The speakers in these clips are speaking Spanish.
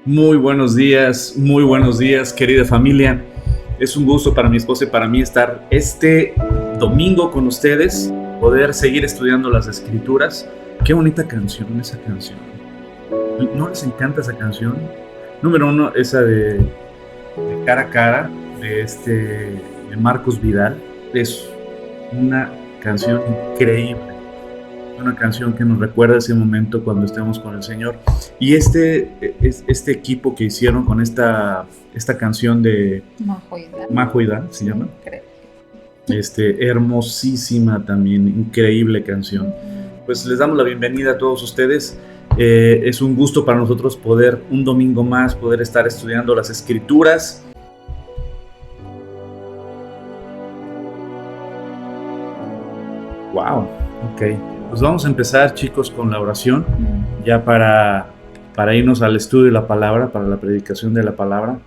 Muy buenos días, querida familia. Es un gusto para mi esposa y para mí estar este domingo con ustedes, poder seguir estudiando las Escrituras. Qué bonita canción esa canción. ¿No les encanta esa canción? Número uno, esa de Cara a Cara, de Marcos Vidal. Es una canción increíble. Una canción que nos recuerda ese momento cuando estemos con el Señor. Y este equipo que hicieron con esta canción de Majo Idal, ¿se llama? Hermosísima también, increíble canción. Pues les damos la bienvenida a todos ustedes. Es un gusto para nosotros poder un domingo más poder estar estudiando las Escrituras. Wow, ok. Pues vamos a empezar, chicos, con la oración, ya para irnos al estudio de la palabra, para la predicación de la palabra.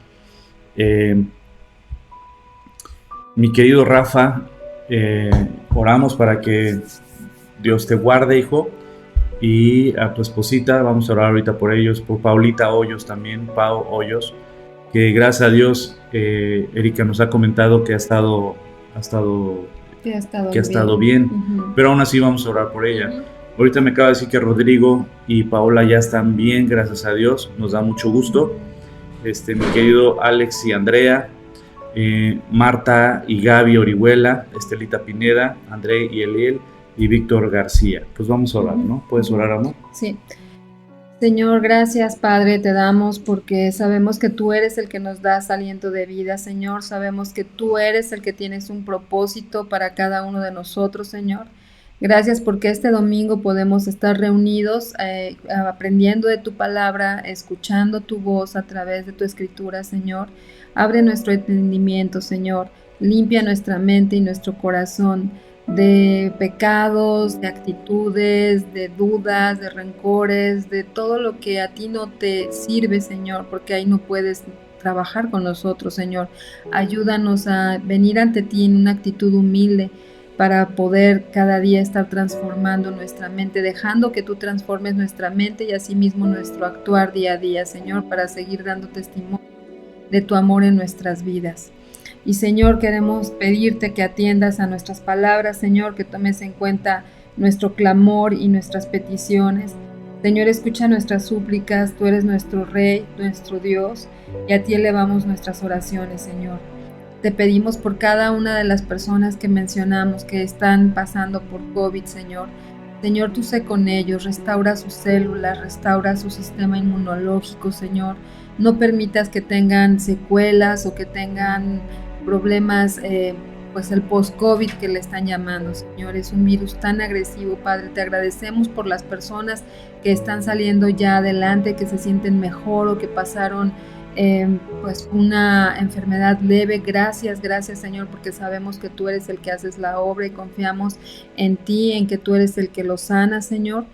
Mi querido Rafa, oramos para que Dios te guarde, hijo, y a tu esposita, vamos a orar ahorita por ellos, por Paulita Hoyos también, Pau Hoyos, que gracias a Dios, Erika nos ha comentado que ha estado bien, pero aún así vamos a orar por ella. Ahorita me acaba de decir que Rodrigo y Paola ya están bien, gracias a Dios, nos da mucho gusto. Mi querido Alex y Andrea, Marta y Gaby Orihuela, Estelita Pineda, André y Eliel y Víctor García. Pues vamos a orar, ¿no? ¿Puedes orar, amor? Sí. Señor, gracias, Padre, te damos porque sabemos que tú eres el que nos das aliento de vida, Señor. Sabemos que tú eres el que tienes un propósito para cada uno de nosotros, Señor. Gracias porque este domingo podemos estar reunidos aprendiendo de tu palabra, escuchando tu voz a través de tu escritura, Señor. Abre nuestro entendimiento, Señor. Limpia nuestra mente y nuestro corazón de pecados, de actitudes, de dudas, de rencores, de todo lo que a ti no te sirve, Señor, porque ahí no puedes trabajar con nosotros, Señor. Ayúdanos a venir ante ti en una actitud humilde para poder cada día estar transformando nuestra mente, dejando que tú transformes nuestra mente y asimismo nuestro actuar día a día, Señor, para seguir dando testimonio de tu amor en nuestras vidas. Y Señor, queremos pedirte que atiendas a nuestras palabras, Señor, que tomes en cuenta nuestro clamor y nuestras peticiones. Señor, escucha nuestras súplicas, tú eres nuestro Rey, nuestro Dios, y a ti elevamos nuestras oraciones, Señor. Te pedimos por cada una de las personas que mencionamos que están pasando por COVID, Señor. Señor, tú sé con ellos, restaura sus células, restaura su sistema inmunológico, Señor. No permitas que tengan secuelas o que tengan problemas, pues el post-COVID que le están llamando, Señor. Es un virus tan agresivo, Padre. Te agradecemos por las personas que están saliendo ya adelante, que se sienten mejor o que pasaron pues una enfermedad leve. Gracias, Señor, porque sabemos que tú eres el que haces la obra y confiamos en ti, en que tú eres el que lo sana, Señor.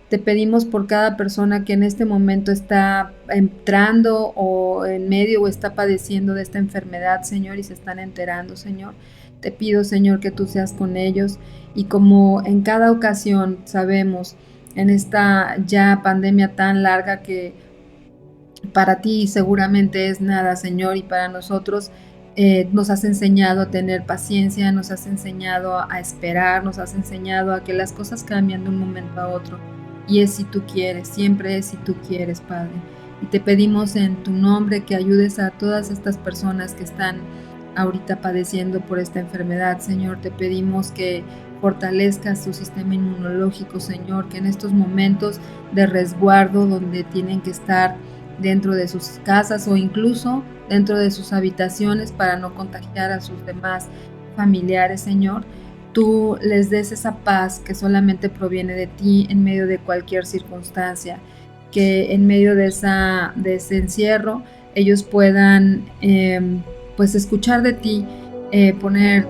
Te pedimos por cada persona que en este momento está entrando o en medio o está padeciendo de esta enfermedad, Señor, y se están enterando, Señor. Te pido, Señor, que tú seas con ellos y como en cada ocasión sabemos en esta ya pandemia tan larga que para ti seguramente es nada, Señor, y para nosotros nos has enseñado a tener paciencia, nos has enseñado a esperar, nos has enseñado a que las cosas cambian de un momento a otro. Y es si tú quieres, siempre es si tú quieres, Padre. Y te pedimos en tu nombre que ayudes a todas estas personas que están ahorita padeciendo por esta enfermedad, Señor. Te pedimos que fortalezcas su sistema inmunológico, Señor, que en estos momentos de resguardo donde tienen que estar dentro de sus casas o incluso dentro de sus habitaciones para no contagiar a sus demás familiares, Señor, tú les des esa paz que solamente proviene de ti en medio de cualquier circunstancia, que en medio de ese encierro ellos puedan pues escuchar de ti, poner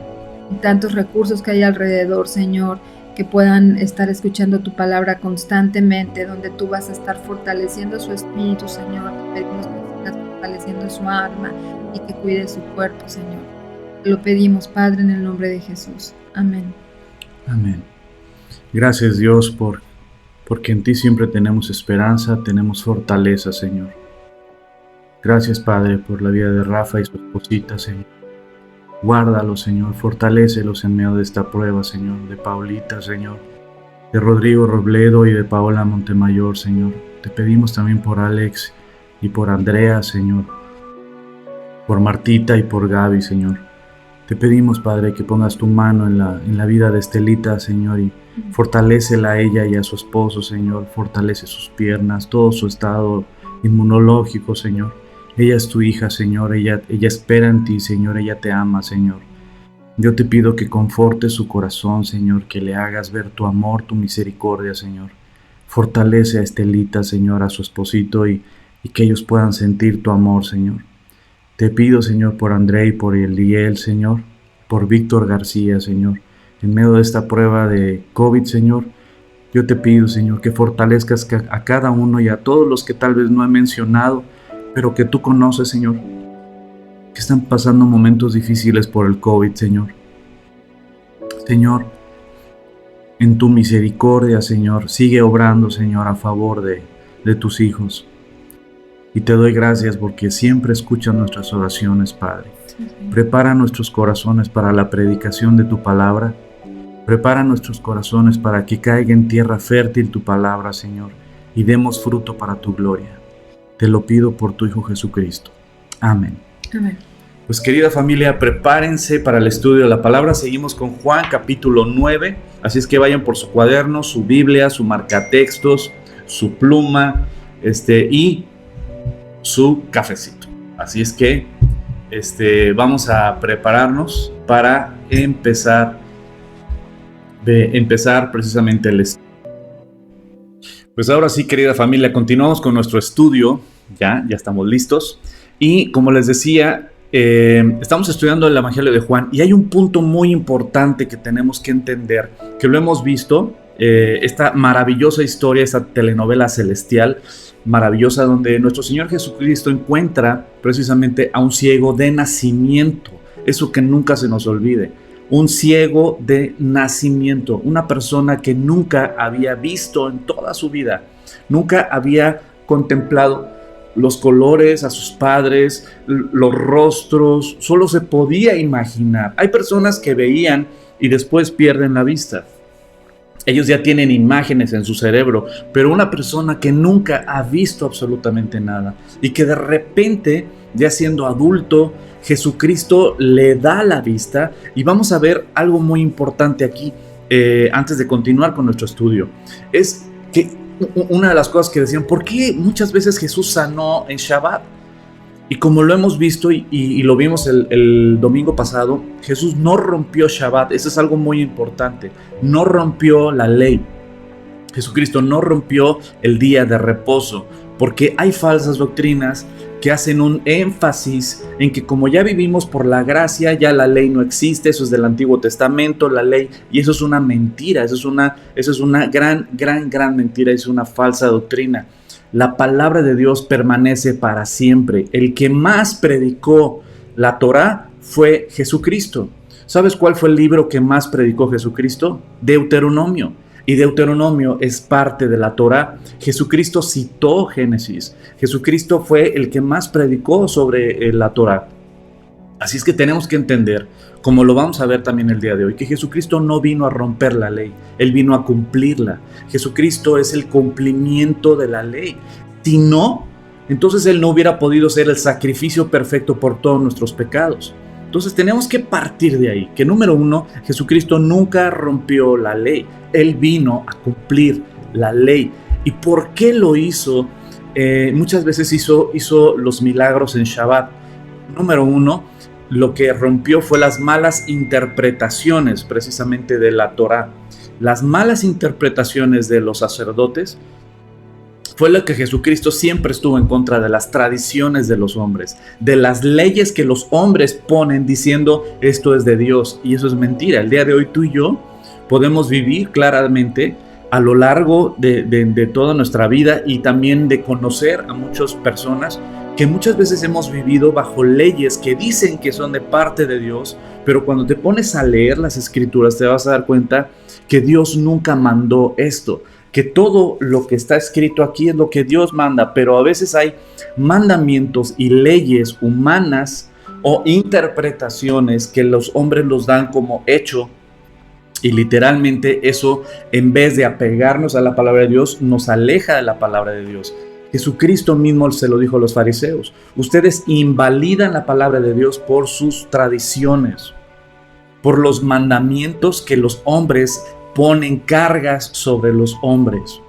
tantos recursos que hay alrededor, Señor, que puedan estar escuchando tu palabra constantemente, donde tú vas a estar fortaleciendo su espíritu, Señor. Te pedimos que sigas fortaleciendo su alma y que cuide su cuerpo, Señor. Lo pedimos, Padre, en el nombre de Jesús. Amén. Amén. Gracias, Dios, porque en ti siempre tenemos esperanza, tenemos fortaleza, Señor. Gracias, Padre, por la vida de Rafa y su esposita, Señor. Guárdalos, Señor, fortalécelos en medio de esta prueba, Señor, de Paulita, Señor, de Rodrigo Robledo y de Paola Montemayor, Señor. Te pedimos también por Alex y por Andrea, Señor, por Martita y por Gaby, Señor. Te pedimos, Padre, que pongas tu mano en la vida de Estelita, Señor, y fortalécela a ella y a su esposo, Señor. Fortalece sus piernas, todo su estado inmunológico, Señor. Ella es tu hija, Señor. Ella espera en ti, Señor. Ella te ama, Señor. Yo te pido que confortes su corazón, Señor, que le hagas ver tu amor, tu misericordia, Señor. Fortalece a Estelita, Señor, a su esposito y que ellos puedan sentir tu amor, Señor. Te pido, Señor, por André y por Eliel, Señor, por Víctor García, Señor. En medio de esta prueba de COVID, Señor, yo te pido, Señor, que fortalezcas a cada uno y a todos los que tal vez no he mencionado, pero que tú conoces, Señor, que están pasando momentos difíciles por el COVID, Señor. Señor, en tu misericordia, Señor, sigue obrando, Señor, a favor de tus hijos. Y te doy gracias porque siempre escuchas nuestras oraciones, Padre. Prepara nuestros corazones para la predicación de tu palabra. Prepara nuestros corazones para que caiga en tierra fértil tu palabra, Señor, y demos fruto para tu gloria. Te lo pido por tu Hijo Jesucristo. Amén. Amén. Pues querida familia, prepárense para el estudio de la palabra. Seguimos con Juan capítulo 9. Así es que vayan por su cuaderno, su Biblia, su marcatextos, su pluma, y su cafecito. Así es que vamos a prepararnos para empezar precisamente el estudio. Pues ahora sí, querida familia, continuamos con nuestro estudio. Ya estamos listos. Y como les decía, estamos estudiando el Evangelio de Juan y hay un punto muy importante que tenemos que entender, que lo hemos visto, esta maravillosa historia, esta telenovela celestial maravillosa donde nuestro Señor Jesucristo encuentra precisamente a un ciego de nacimiento. Eso que nunca se nos olvide. Un ciego de nacimiento, una persona que nunca había visto en toda su vida, nunca había contemplado los colores, a sus padres, los rostros, solo se podía imaginar. Hay personas que veían y después pierden la vista. Ellos ya tienen imágenes en su cerebro, pero una persona que nunca ha visto absolutamente nada y que de repente, ya siendo adulto, Jesucristo le da la vista. Y vamos a ver algo muy importante aquí, antes de continuar con nuestro estudio. Es que una de las cosas que decían, ¿por qué muchas veces Jesús sanó en Shabbat? Y como lo hemos visto y lo vimos el domingo pasado, Jesús no rompió Shabbat. Eso es algo muy importante. No rompió la ley. Jesucristo no rompió el día de reposo, porque hay falsas doctrinas que hacen un énfasis en que como ya vivimos por la gracia, ya la ley no existe. Eso es del Antiguo Testamento, la ley, y eso es una mentira. Eso es una gran mentira. Es una falsa doctrina. La palabra de Dios permanece para siempre. El que más predicó la Torá fue Jesucristo. ¿Sabes cuál fue el libro que más predicó Jesucristo? Deuteronomio. Y Deuteronomio es parte de la Torá. Jesucristo citó Génesis. Jesucristo fue el que más predicó sobre la Torá. Así es que tenemos que entender, como lo vamos a ver también el día de hoy, que Jesucristo no vino a romper la ley, Él vino a cumplirla. Jesucristo es el cumplimiento de la ley. Si no, entonces Él no hubiera podido ser el sacrificio perfecto por todos nuestros pecados. Entonces tenemos que partir de ahí, que número uno, Jesucristo nunca rompió la ley. Él vino a cumplir la ley. ¿Y por qué lo hizo? Muchas veces hizo los milagros en Shabbat. Número uno, lo que rompió fue las malas interpretaciones precisamente de la Torá. Las malas interpretaciones de los sacerdotes fue lo que Jesucristo siempre estuvo en contra de, las tradiciones de los hombres, de las leyes que los hombres ponen diciendo esto es de Dios, y eso es mentira. El día de hoy tú y yo podemos vivir claramente a lo largo de toda nuestra vida y también de conocer a muchas personas que muchas veces hemos vivido bajo leyes que dicen que son de parte de Dios, pero cuando te pones a leer las escrituras te vas a dar cuenta que Dios nunca mandó esto, que todo lo que está escrito aquí es lo que Dios manda, pero a veces hay mandamientos y leyes humanas o interpretaciones que los hombres los dan como hecho, y literalmente eso, en vez de apegarnos a la palabra de Dios, nos aleja de la palabra de Dios. Jesucristo mismo se lo dijo a los fariseos: ustedes invalidan la palabra de Dios por sus tradiciones, por los mandamientos que los hombres ponen cargas sobre los hombres.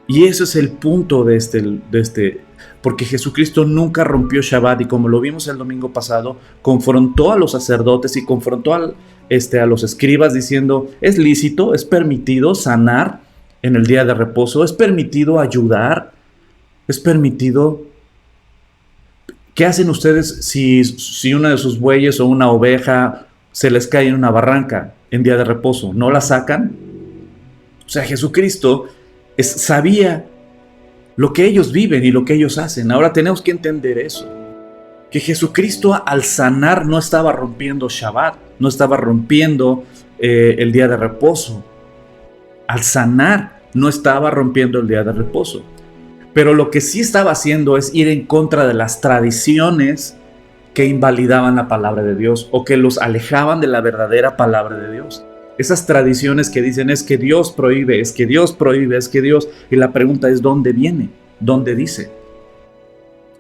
Y ese es el punto de este, porque Jesucristo nunca rompió Shabbat, y como lo vimos el domingo pasado, confrontó a los sacerdotes y confrontó a los escribas diciendo: es lícito, es permitido sanar en el día de reposo, es permitido ayudar, es permitido. ¿Qué hacen ustedes si una de sus bueyes o una oveja se les cae en una barranca en día de reposo? ¿No la sacan? O sea, Jesucristo sabía lo que ellos viven y lo que ellos hacen. Ahora tenemos que entender eso, que Jesucristo al sanar no estaba rompiendo Shabbat, no estaba rompiendo el día de reposo. Al sanar no estaba rompiendo el día de reposo. Pero lo que sí estaba haciendo es ir en contra de las tradiciones que invalidaban la palabra de Dios o que los alejaban de la verdadera palabra de Dios. Esas tradiciones que dicen: es que Dios prohíbe, es que Dios prohíbe, es que Dios... Y la pregunta es: ¿dónde viene? ¿Dónde dice?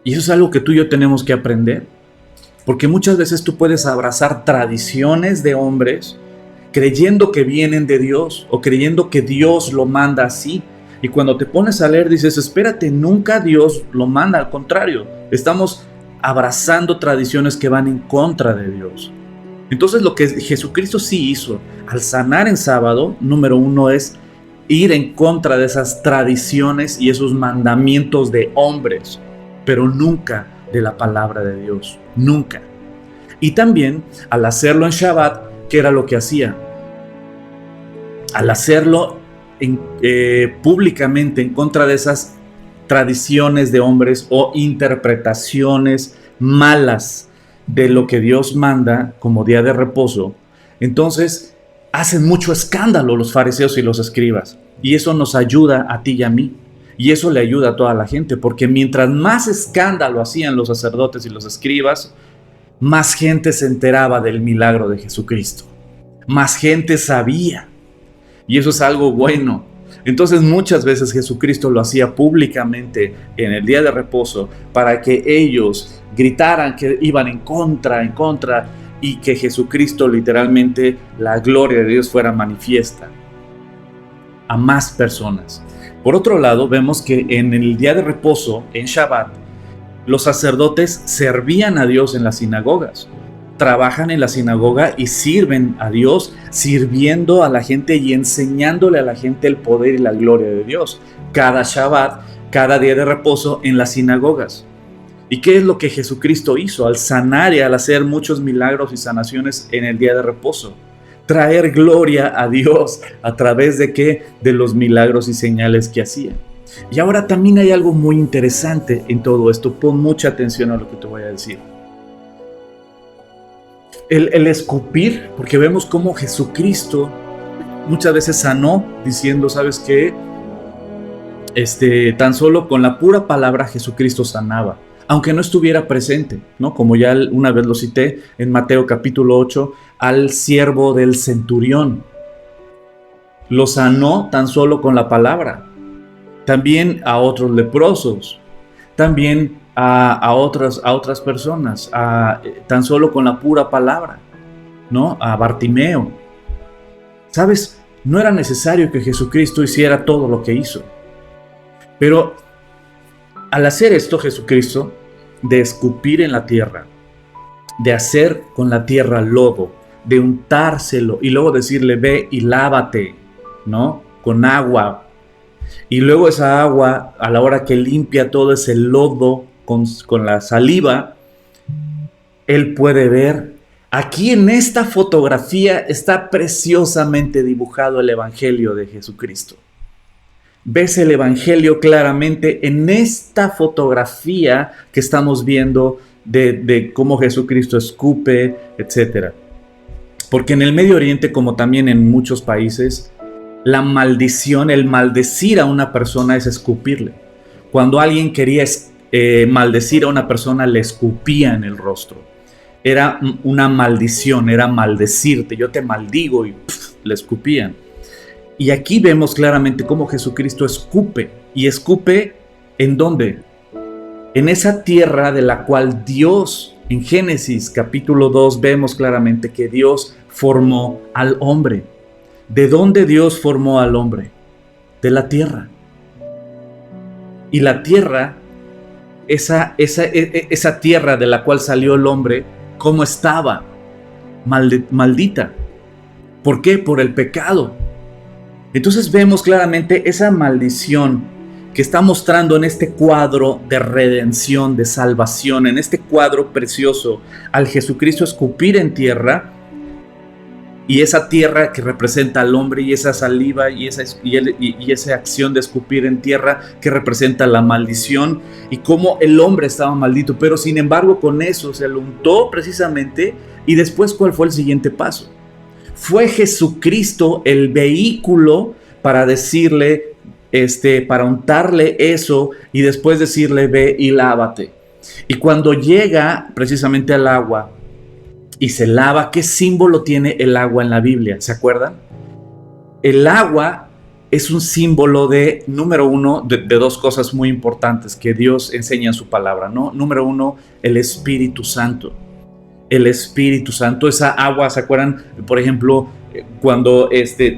Y eso es algo que tú y yo tenemos que aprender. Porque muchas veces tú puedes abrazar tradiciones de hombres creyendo que vienen de Dios o creyendo que Dios lo manda así. Y cuando te pones a leer dices: espérate, nunca Dios lo manda, al contrario, estamos abrazando tradiciones que van en contra de Dios. Entonces lo que Jesucristo sí hizo al sanar en sábado, número uno, es ir en contra de esas tradiciones y esos mandamientos de hombres, pero nunca de la palabra de Dios, nunca. Y también al hacerlo en Shabbat, ¿qué era lo que hacía? Al hacerlo públicamente en contra de esas tradiciones de hombres o interpretaciones malas de lo que Dios manda como día de reposo, entonces hacen mucho escándalo los fariseos y los escribas, y eso nos ayuda a ti y a mí, y eso le ayuda a toda la gente, porque mientras más escándalo hacían los sacerdotes y los escribas, más gente se enteraba del milagro de Jesucristo, más gente sabía, y eso es algo bueno. Entonces muchas veces Jesucristo lo hacía públicamente en el día de reposo para que ellos gritaran que iban en contra, y que Jesucristo, literalmente, la gloria de Dios fuera manifiesta a más personas. Por otro lado, vemos que en el día de reposo, en Shabbat, los sacerdotes servían a Dios en las sinagogas. Trabajan en la sinagoga y sirven a Dios, sirviendo a la gente y enseñándole a la gente el poder y la gloria de Dios. Cada Shabbat, cada día de reposo en las sinagogas. ¿Y qué es lo que Jesucristo hizo al sanar y al hacer muchos milagros y sanaciones en el día de reposo? Traer gloria a Dios a través de ¿qué? De los milagros y señales que hacía. Y ahora también hay algo muy interesante en todo esto. Pon mucha atención a lo que te voy a decir. El escupir, porque vemos cómo Jesucristo muchas veces sanó diciendo: ¿sabes qué? Tan solo con la pura palabra Jesucristo sanaba, aunque no estuviera presente, ¿no? Como ya una vez lo cité en Mateo capítulo 8, al siervo del centurión. Lo sanó tan solo con la palabra. También a otros leprosos. También a otras personas, tan solo con la pura palabra, ¿no? A Bartimeo. ¿Sabes? No era necesario que Jesucristo hiciera todo lo que hizo. Pero al hacer esto, Jesucristo, de escupir en la tierra, de hacer con la tierra lodo, de untárselo y luego decirle: ve y lávate, ¿no? Con agua. Y luego esa agua, a la hora que limpia todo ese lodo con la saliva, él puede ver. Aquí en esta fotografía está preciosamente dibujado el Evangelio de Jesucristo. Ves el Evangelio claramente en esta fotografía que estamos viendo de cómo Jesucristo escupe, etc. Porque en el Medio Oriente, como también en muchos países, La maldición, el maldecir a una persona es escupirle. Cuando alguien quería maldecir a una persona, le escupía en el rostro. Era una maldición, era maldecirte. Yo te maldigo y le escupían. Y aquí vemos claramente cómo Jesucristo escupe. ¿Y escupe en dónde? En esa tierra de la cual Dios, en Génesis capítulo 2, vemos claramente que Dios formó al hombre. ¿De dónde Dios formó al hombre? De la tierra. Y la tierra, esa tierra de la cual salió el hombre, ¿cómo estaba? Maldita. ¿Por qué? Por el pecado. Entonces vemos claramente esa maldición que está mostrando en este cuadro de redención, de salvación, en este cuadro precioso, al Jesucristo escupir en tierra, y esa tierra que representa al hombre, y esa saliva y esa acción de escupir en tierra que representa la maldición, y cómo el hombre estaba maldito, pero sin embargo con eso se lo untó precisamente. Y después, ¿cuál fue el siguiente paso? Fue Jesucristo el vehículo para decirle, para untarle eso, y después decirle, ve y lávate. Y cuando llega precisamente al agua y se lava, ¿qué símbolo tiene el agua en la Biblia? ¿Se acuerdan? El agua es un símbolo de, número uno, de dos cosas muy importantes que Dios enseña en su palabra, ¿no? Número uno, el Espíritu Santo. El Espíritu Santo, esa agua, ¿se acuerdan? Por ejemplo, cuando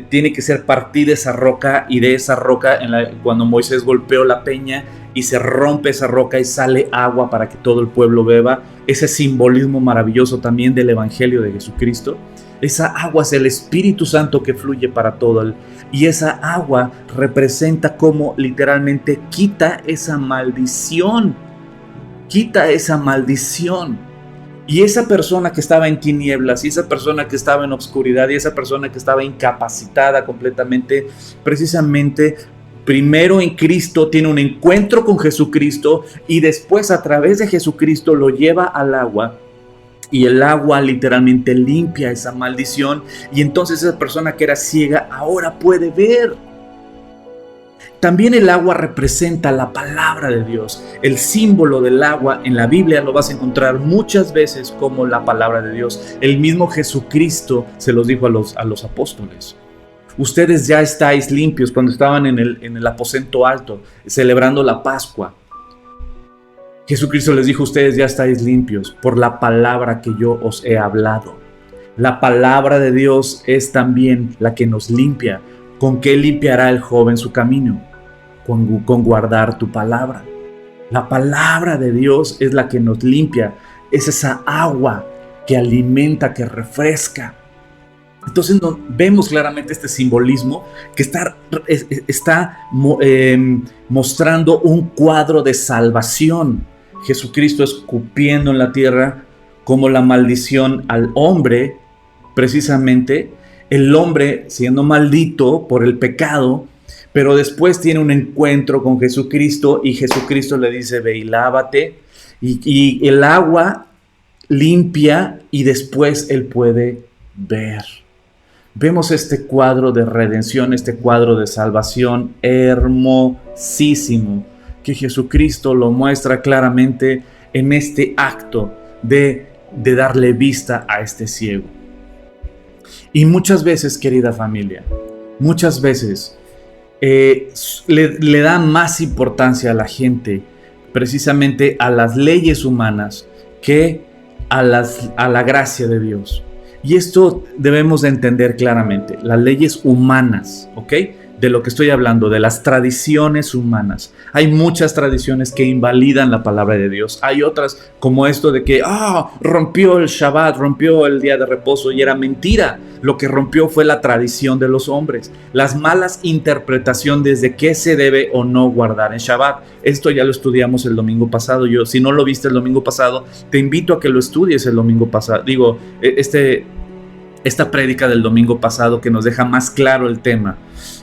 tiene que ser partida esa roca, y de esa roca, cuando Moisés golpeó la peña y se rompe esa roca y sale agua para que todo el pueblo beba, ese simbolismo maravilloso también del Evangelio de Jesucristo. Esa agua es el Espíritu Santo que fluye para todo, y esa agua representa cómo literalmente quita esa maldición, Y esa persona que estaba en tinieblas, y esa persona que estaba en obscuridad, y esa persona que estaba incapacitada completamente, precisamente primero en Cristo tiene un encuentro con Jesucristo, y después a través de Jesucristo lo lleva al agua, y el agua literalmente limpia esa maldición, y entonces esa persona que era ciega ahora puede ver. También el agua representa la palabra de Dios. El símbolo del agua en la Biblia lo vas a encontrar muchas veces como la palabra de Dios. El mismo Jesucristo se los dijo a los apóstoles. Ustedes ya estáis limpios, cuando estaban en el aposento alto celebrando la Pascua. Jesucristo les dijo, ustedes ya estáis limpios por la palabra que yo os he hablado. La palabra de Dios es también la que nos limpia. ¿Con qué limpiará el joven su camino? Con guardar tu palabra. La palabra de Dios es la que nos limpia. Es esa agua que alimenta, que refresca. Entonces vemos claramente este simbolismo que está mostrando un cuadro de salvación. Jesucristo escupiendo en la tierra como la maldición al hombre, precisamente el hombre siendo maldito por el pecado, pero después tiene un encuentro con Jesucristo, y Jesucristo le dice, ve y lávate, y el agua limpia, y después él puede ver. Vemos este cuadro de redención, este cuadro de salvación hermosísimo, que Jesucristo lo muestra claramente en este acto de darle vista a este ciego. Y muchas veces, querida familia, muchas veces le da más importancia a la gente precisamente a las leyes humanas que a la gracia de Dios. Y esto debemos de entender claramente. Las leyes humanas, ¿ok? De lo que estoy hablando, de las tradiciones humanas. Hay muchas tradiciones que invalidan la palabra de Dios. Hay otras como esto de que rompió el Shabbat, rompió el día de reposo, y era mentira. Lo que rompió fue la tradición de los hombres. Las malas interpretaciones de qué se debe o no guardar en Shabbat. Esto ya lo estudiamos el domingo pasado. Si no lo viste el domingo pasado, te invito a que lo estudies el domingo pasado. Esta prédica del domingo pasado que nos deja más claro el tema.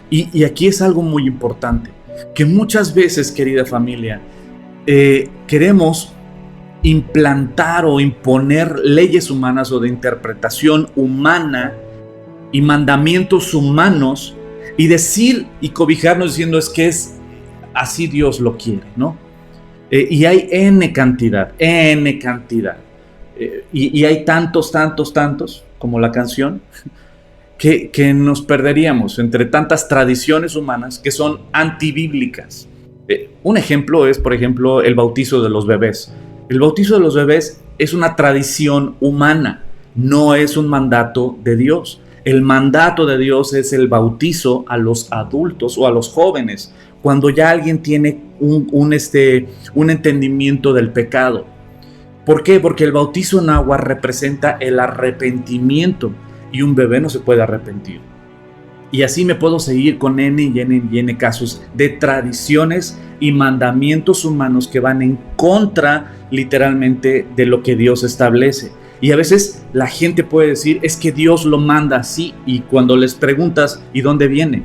Y aquí es algo muy importante, que muchas veces, querida familia, queremos implantar o imponer leyes humanas o de interpretación humana y mandamientos humanos y decir y cobijarnos diciendo es que es así Dios lo quiere, ¿no? Y hay N cantidad, y hay tantos, como la canción, que nos perderíamos entre tantas tradiciones humanas que son antibíblicas. Un ejemplo es, por ejemplo, el bautizo de los bebés. El bautizo de los bebés es una tradición humana, no es un mandato de Dios. El mandato de Dios es el bautizo a los adultos o a los jóvenes, cuando ya alguien tiene un entendimiento del pecado. ¿Por qué? Porque el bautizo en agua representa el arrepentimiento y un bebé no se puede arrepentir. Y así me puedo seguir con N casos de tradiciones y mandamientos humanos que van en contra literalmente de lo que Dios establece. Y a veces la gente puede decir, es que Dios lo manda así, y cuando les preguntas, ¿y dónde viene?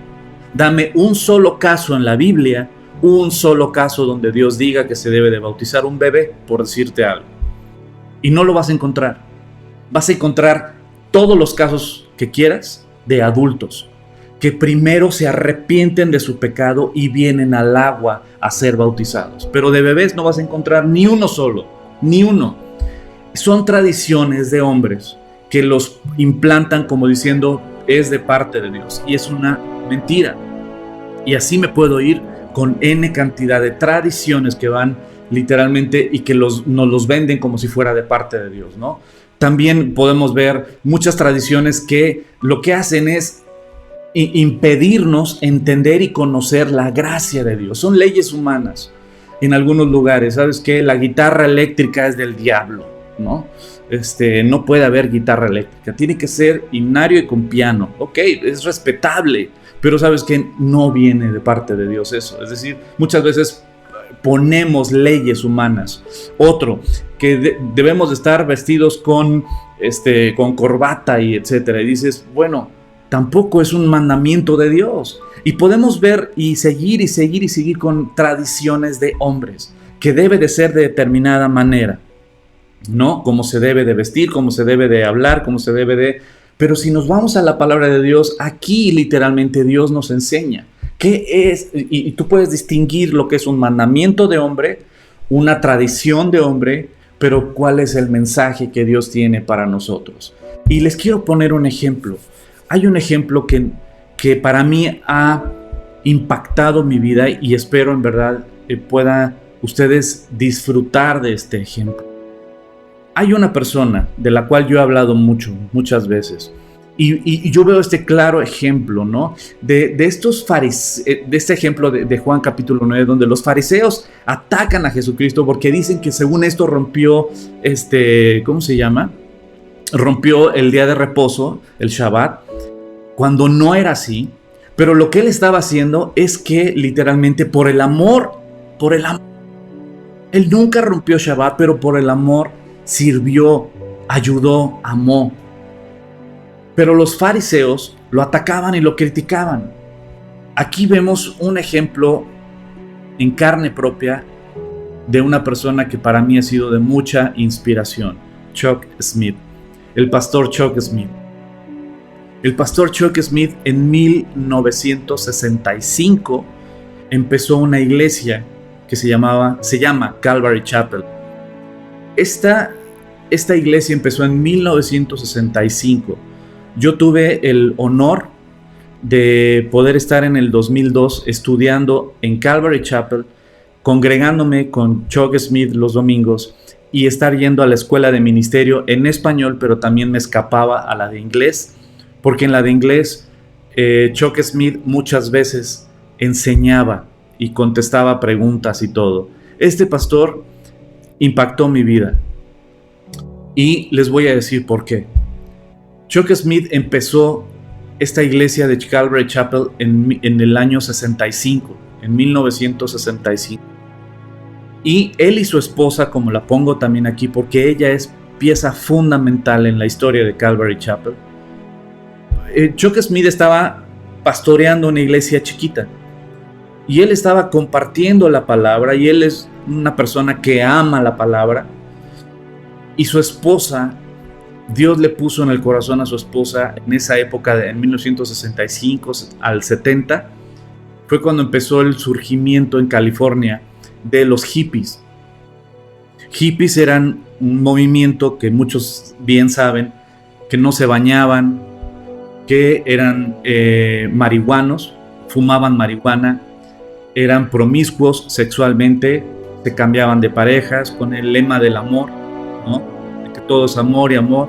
Dame un solo caso en la Biblia, un solo caso donde Dios diga que se debe de bautizar un bebé, por decirte algo. Y no lo vas a encontrar. Vas a encontrar todos los casos que quieras de adultos que primero se arrepienten de su pecado y vienen al agua a ser bautizados. Pero de bebés no vas a encontrar ni uno solo, ni uno. Son tradiciones de hombres que los implantan como diciendo es de parte de Dios, y es una mentira. Y así me puedo ir con N cantidad de tradiciones que van literalmente y que nos los venden como si fuera de parte de Dios, ¿no? También podemos ver muchas tradiciones que lo que hacen es impedirnos entender y conocer la gracia de Dios. Son leyes humanas en algunos lugares. ¿Sabes qué? La guitarra eléctrica es del diablo, ¿no? No puede haber guitarra eléctrica. Tiene que ser himnario y con piano. Ok, es respetable, pero ¿sabes qué? No viene de parte de Dios eso. Es decir, muchas veces ponemos leyes humanas. Otro, que debemos de estar vestidos con corbata y etcétera. Y dices, bueno, tampoco es un mandamiento de Dios. Y podemos ver y seguir con tradiciones de hombres, que debe de ser de determinada manera, ¿no? Cómo se debe de vestir, cómo se debe de hablar, cómo se debe de... Pero si nos vamos a la palabra de Dios, aquí literalmente Dios nos enseña qué es, y tú puedes distinguir lo que es un mandamiento de hombre, una tradición de hombre, pero cuál es el mensaje que Dios tiene para nosotros. Y les quiero poner un ejemplo. Hay un ejemplo que para mí ha impactado mi vida y espero en verdad puedan ustedes disfrutar de este ejemplo. Hay una persona de la cual yo he hablado muchas veces, y yo veo este claro ejemplo, ¿no? De este ejemplo de Juan capítulo 9, donde los fariseos atacan a Jesucristo porque dicen que según esto rompió, ¿cómo se llama? Rompió el día de reposo, el Shabbat, cuando no era así. Pero lo que él estaba haciendo es que literalmente por el amor, él nunca rompió Shabbat, pero por el amor sirvió, ayudó, amó. Pero los fariseos lo atacaban y lo criticaban. Aquí vemos un ejemplo en carne propia de una persona que para mí ha sido de mucha inspiración, Chuck Smith, el pastor Chuck Smith. El pastor Chuck Smith en 1965 empezó una iglesia que se llama Calvary Chapel. Esta iglesia empezó en 1965. Yo tuve el honor de poder estar en el 2002 estudiando en Calvary Chapel, congregándome con Chuck Smith los domingos y estar yendo a la escuela de ministerio en español, pero también me escapaba a la de inglés, porque en la de inglés Chuck Smith muchas veces enseñaba y contestaba preguntas y todo. Este pastor impactó mi vida y les voy a decir por qué. Chuck Smith empezó esta iglesia de Calvary Chapel en el año 65, en 1965. Y él y su esposa, como la pongo también aquí, porque ella es pieza fundamental en la historia de Calvary Chapel. Chuck Smith estaba pastoreando una iglesia chiquita y él estaba compartiendo la palabra, y él es una persona que ama la palabra, y su esposa Dios le puso en el corazón a su esposa en esa época, en 1965 al 70, fue cuando empezó el surgimiento en California de los hippies. Hippies eran un movimiento que muchos bien saben, que no se bañaban, que eran marihuanos, fumaban marihuana, eran promiscuos sexualmente, se cambiaban de parejas con el lema del amor, ¿no? De que todo es amor y amor.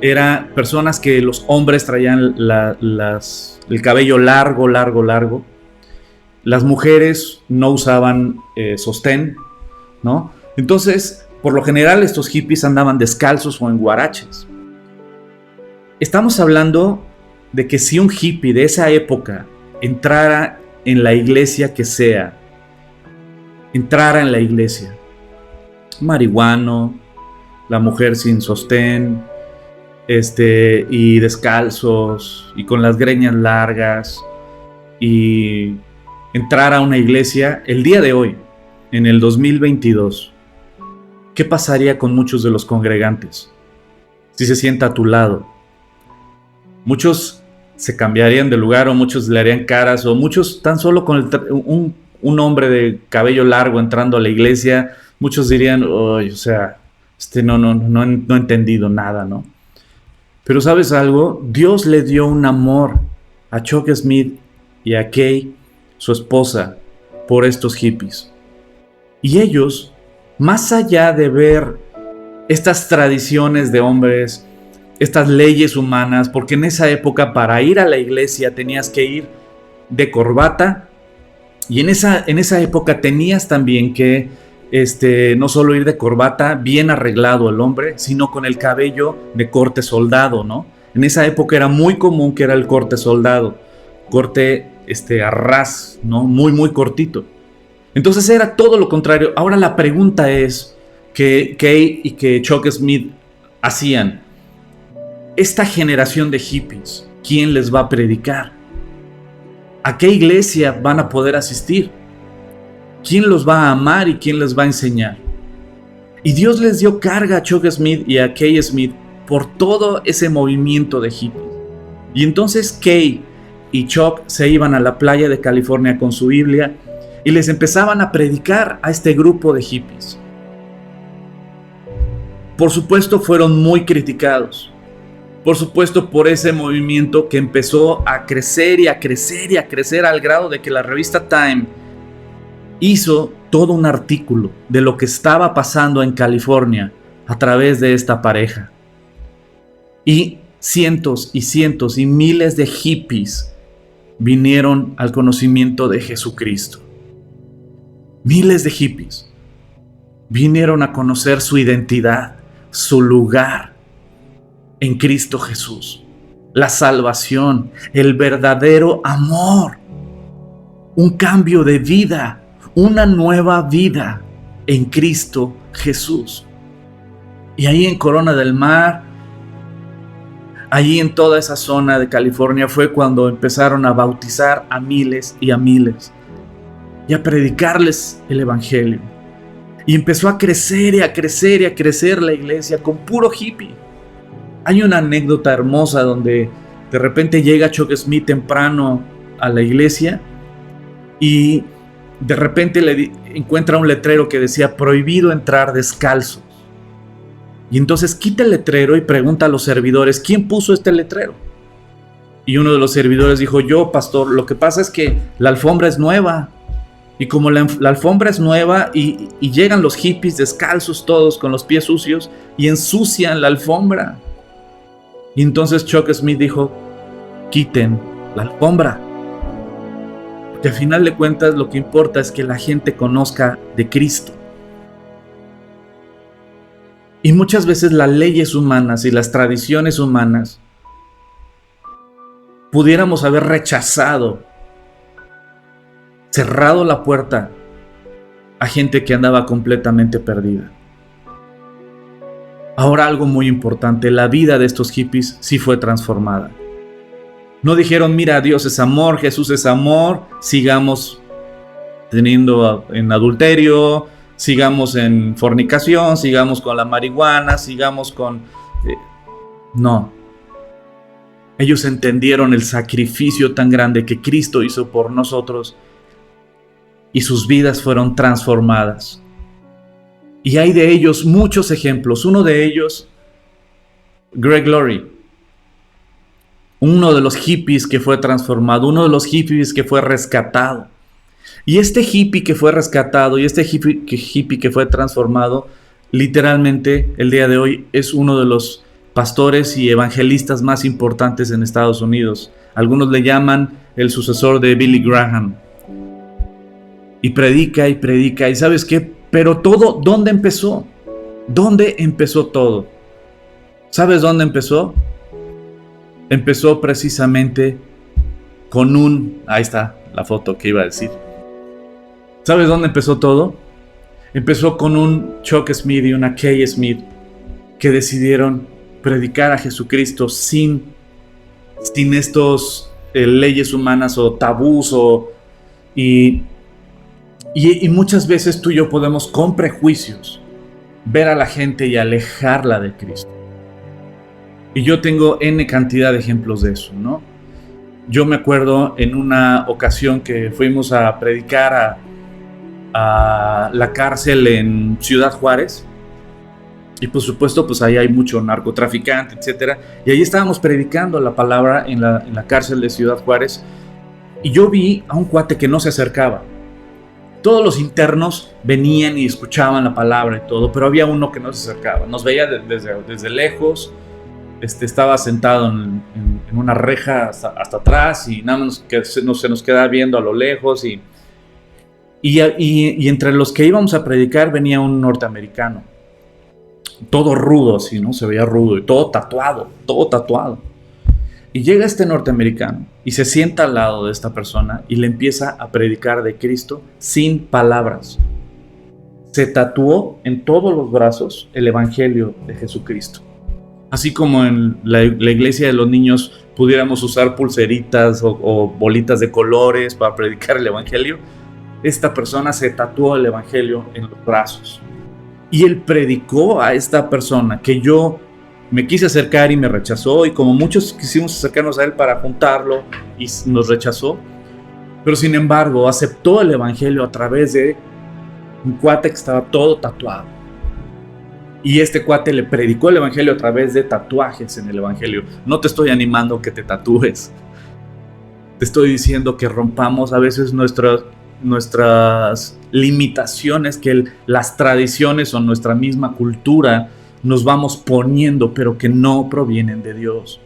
Eran personas que los hombres traían el cabello largo. Las mujeres no usaban sostén, ¿no? Entonces, por lo general, estos hippies andaban descalzos o en huaraches. Estamos hablando de que si un hippie de esa época entrara en la iglesia que sea, marihuano, la mujer sin sostén, y descalzos, y con las greñas largas, y entrar a una iglesia el día de hoy, en el 2022, ¿qué pasaría con muchos de los congregantes? Si se sienta a tu lado, muchos se cambiarían de lugar, o muchos le harían caras, o muchos tan solo con un hombre de cabello largo entrando a la iglesia, muchos dirían, oye, o sea, no he entendido nada, ¿no? Pero ¿sabes algo? Dios le dio un amor a Chuck Smith y a Kay, su esposa, por estos hippies. Y ellos, más allá de ver estas tradiciones de hombres, estas leyes humanas, porque en esa época para ir a la iglesia tenías que ir de corbata, y en esa época tenías también que no solo ir de corbata, bien arreglado el hombre, sino con el cabello de corte soldado, ¿no? En esa época era muy común que era el corte soldado, corte a ras, ¿no? Muy, muy cortito. Entonces era todo lo contrario. Ahora la pregunta es, que Kay y que Chuck Smith hacían, esta generación de hippies, ¿quién les va a predicar? ¿A qué iglesia van a poder asistir? ¿Quién los va a amar y quién les va a enseñar? Y Dios les dio carga a Chuck Smith y a Kay Smith por todo ese movimiento de hippies. Y entonces Kay y Chuck se iban a la playa de California con su Biblia y les empezaban a predicar a este grupo de hippies. Por supuesto fueron muy criticados. Por supuesto por ese movimiento que empezó a crecer y a crecer y a crecer al grado de que la revista Time hizo todo un artículo de lo que estaba pasando en California a través de esta pareja. Y cientos y cientos y miles de hippies vinieron al conocimiento de Jesucristo. Miles de hippies vinieron a conocer su identidad, su lugar en Cristo Jesús, la salvación, el verdadero amor, un cambio de vida, una nueva vida en Cristo Jesús. Y ahí en Corona del Mar, allí en toda esa zona de California, fue cuando empezaron a bautizar a miles y a predicarles el evangelio. Y empezó a crecer y a crecer y a crecer la iglesia con puro hippie. Hay una anécdota hermosa donde de repente llega Chuck Smith temprano a la iglesia y de repente encuentra un letrero que decía prohibido entrar descalzos. Y entonces quita el letrero y pregunta a los servidores, ¿quién puso este letrero? Y uno de los servidores dijo, yo, pastor, lo que pasa es que la alfombra es nueva. Y como la alfombra es nueva y llegan los hippies descalzos todos con los pies sucios y ensucian la alfombra. Y entonces Chuck Smith dijo, quiten la alfombra. Porque al final de cuentas lo que importa es que la gente conozca de Cristo. Y muchas veces las leyes humanas y las tradiciones humanas pudiéramos haber rechazado, cerrado la puerta a gente que andaba completamente perdida. Ahora algo muy importante, la vida de estos hippies sí fue transformada. No dijeron, mira, Dios es amor, Jesús es amor, sigamos teniendo en adulterio, sigamos en fornicación, sigamos con la marihuana, sigamos con No. Ellos entendieron el sacrificio tan grande que Cristo hizo por nosotros y sus vidas fueron transformadas. Y hay de ellos muchos ejemplos. Uno de ellos, Greg Laurie, uno de los hippies que fue transformado, uno de los hippies que fue rescatado. Y este hippie que fue rescatado y este hippie que fue transformado, literalmente el día de hoy es uno de los pastores y evangelistas más importantes en Estados Unidos. Algunos le llaman el sucesor de Billy Graham. Y predica y predica. ¿Y sabes qué? Pero todo, ¿dónde empezó? ¿Dónde empezó todo? ¿Sabes dónde empezó? Empezó precisamente con ahí está la foto que iba a decir. ¿Sabes dónde empezó todo? Empezó con un Chuck Smith y una Kay Smith que decidieron predicar a Jesucristo sin estos leyes humanas o tabús y muchas veces tú y yo podemos con prejuicios ver a la gente y alejarla de Cristo. Y yo tengo N cantidad de ejemplos de eso, ¿no? Yo me acuerdo en una ocasión que fuimos a predicar a la cárcel en Ciudad Juárez. Y por supuesto, pues ahí hay mucho narcotraficante, etcétera. Y ahí estábamos predicando la palabra en la cárcel de Ciudad Juárez. Y yo vi a un cuate que no se acercaba. Todos los internos venían y escuchaban la palabra y todo, pero había uno que no se acercaba. Nos veía desde lejos. Estaba sentado en una reja hasta atrás y nada más se nos quedaba viendo a lo lejos. Y entre los que íbamos a predicar venía un norteamericano. Todo rudo así, ¿no? Se veía rudo y todo tatuado. Y llega este norteamericano y se sienta al lado de esta persona y le empieza a predicar de Cristo sin palabras. Se tatuó en todos los brazos el evangelio de Jesucristo. Así como en la iglesia de los niños pudiéramos usar pulseritas o bolitas de colores para predicar el evangelio, esta persona se tatuó el evangelio en los brazos. Y él predicó a esta persona que yo me quise acercar y me rechazó, y como muchos quisimos acercarnos a él para juntarlo y nos rechazó, pero sin embargo aceptó el evangelio a través de un cuate que estaba todo tatuado. Y este cuate le predicó el evangelio a través de tatuajes en el evangelio. No te estoy animando que te tatúes. Te estoy diciendo que rompamos a veces nuestras limitaciones que las tradiciones o nuestra misma cultura nos vamos poniendo, pero que no provienen de Dios.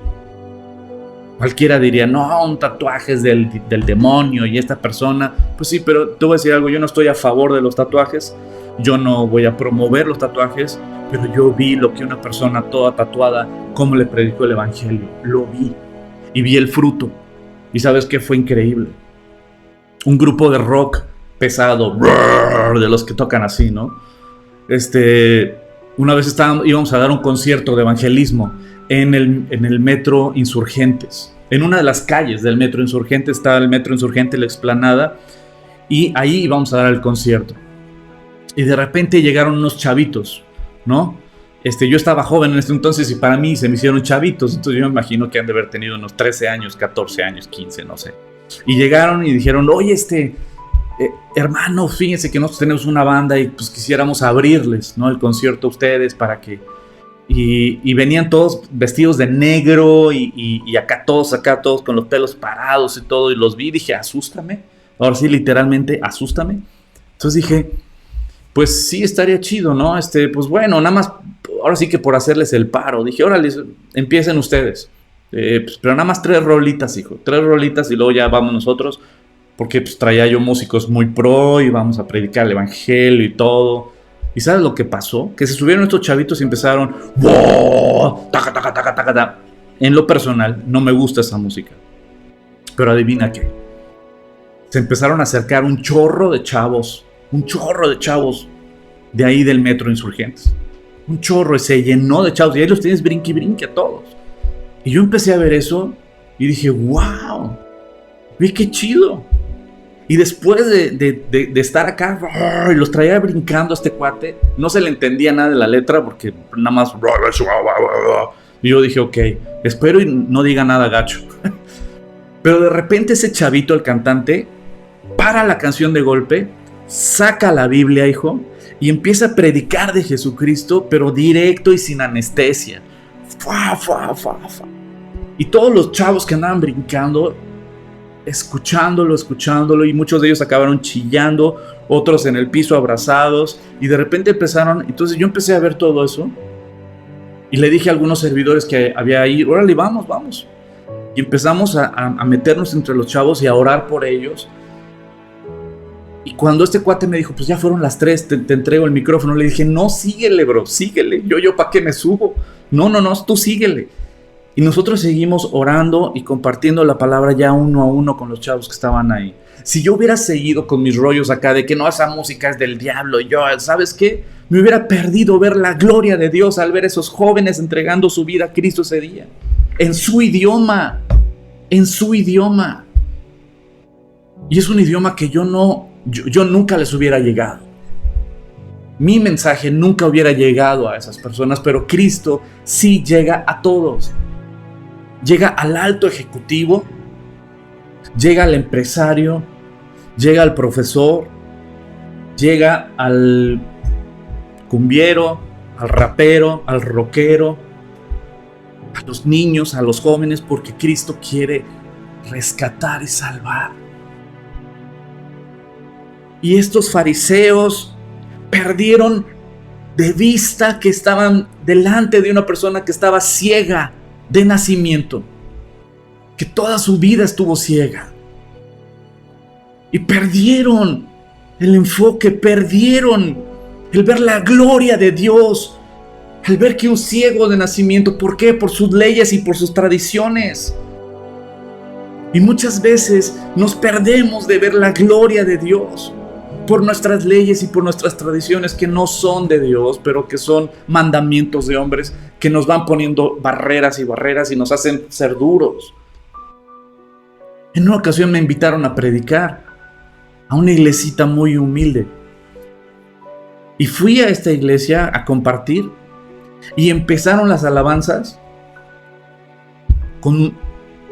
Cualquiera diría, no, un tatuaje es del demonio y esta persona, pues sí, pero te voy a decir algo, yo no estoy a favor de los tatuajes, yo no voy a promover los tatuajes, pero yo vi lo que una persona toda tatuada, cómo le predicó el evangelio, lo vi y vi el fruto. ¿Y sabes qué fue increíble? Un grupo de rock pesado, de los que tocan así, ¿no? Una vez íbamos a dar un concierto de evangelismo en el Metro Insurgentes. En una de las calles del Metro Insurgentes estaba el Metro Insurgente, la explanada, y ahí íbamos a dar el concierto. Y de repente llegaron unos chavitos, ¿no? Yo estaba joven en ese entonces y para mí se me hicieron chavitos, entonces yo me imagino que han de haber tenido unos 13 años, 14 años, 15, no sé. Y llegaron y dijeron, oye, hermano, fíjense que nosotros tenemos una banda y pues quisiéramos abrirles, ¿no? El concierto a ustedes para que... Y venían todos vestidos de negro y acá todos con los pelos parados y todo, y los vi y dije, asústame. Ahora sí, literalmente, asústame. Entonces dije, pues sí, estaría chido, ¿no? Pues bueno, nada más, ahora sí que por hacerles el paro. Dije, órale, empiecen ustedes. Pues, pero nada más 3 rolitas, hijo. 3 rolitas y luego ya vamos nosotros. Porque pues traía yo músicos muy pro y vamos a predicar el evangelio y todo. ¿Y sabes lo que pasó? Que se subieron estos chavitos y empezaron... ¡Wow! ¡Taca, taca, taca, taca, taca! En lo personal, no me gusta esa música. Pero adivina qué. Se empezaron a acercar un chorro de chavos. Un chorro de chavos de ahí del Metro Insurgentes. Un chorro, y se llenó de chavos. Y ahí los tienes brinque y brinque a todos. Y yo empecé a ver eso y dije, ¡wow! ¡Ve qué chido! Y después de estar acá, los traía brincando a este cuate. No se le entendía nada de la letra porque nada más... Y yo dije, ok, espero y no diga nada gacho. Pero de repente ese chavito, el cantante, para la canción de golpe, saca la Biblia, hijo, y empieza a predicar de Jesucristo, pero directo y sin anestesia. Y todos los chavos que andaban brincando, escuchándolo, y muchos de ellos acabaron chillando, otros en el piso abrazados, y de repente empezaron. Entonces yo empecé a ver todo eso, y le dije a algunos servidores que había ahí, órale, vamos. Y empezamos a meternos entre los chavos y a orar por ellos. Y cuando este cuate me dijo, pues ya fueron las 3, te entrego el micrófono, le dije, no, síguele, bro, síguele. Yo ¿para qué me subo? No, tú síguele. Y nosotros seguimos orando y compartiendo la palabra ya uno a uno con los chavos que estaban ahí. Si yo hubiera seguido con mis rollos acá de que no, esa música es del diablo, y yo, ¿sabes qué? Me hubiera perdido ver la gloria de Dios al ver esos jóvenes entregando su vida a Cristo ese día. En su idioma. Y es un idioma que yo nunca les hubiera llegado. Mi mensaje nunca hubiera llegado a esas personas, pero Cristo sí llega a todos. Llega al alto ejecutivo, llega al empresario, llega al profesor, llega al cumbiero, al rapero, al rockero, a los niños, a los jóvenes, porque Cristo quiere rescatar y salvar. Y estos fariseos perdieron de vista que estaban delante de una persona que estaba ciega de nacimiento, que toda su vida estuvo ciega. Y perdieron el enfoque, perdieron el ver la gloria de Dios, el ver que un ciego de nacimiento, ¿por qué? Por sus leyes y por sus tradiciones. Y muchas veces nos perdemos de ver la gloria de Dios por nuestras leyes y por nuestras tradiciones que no son de Dios, pero que son mandamientos de hombres que nos van poniendo barreras y nos hacen ser duros. En una ocasión me invitaron a predicar a una iglesita muy humilde. Y fui a esta iglesia a compartir y empezaron las alabanzas con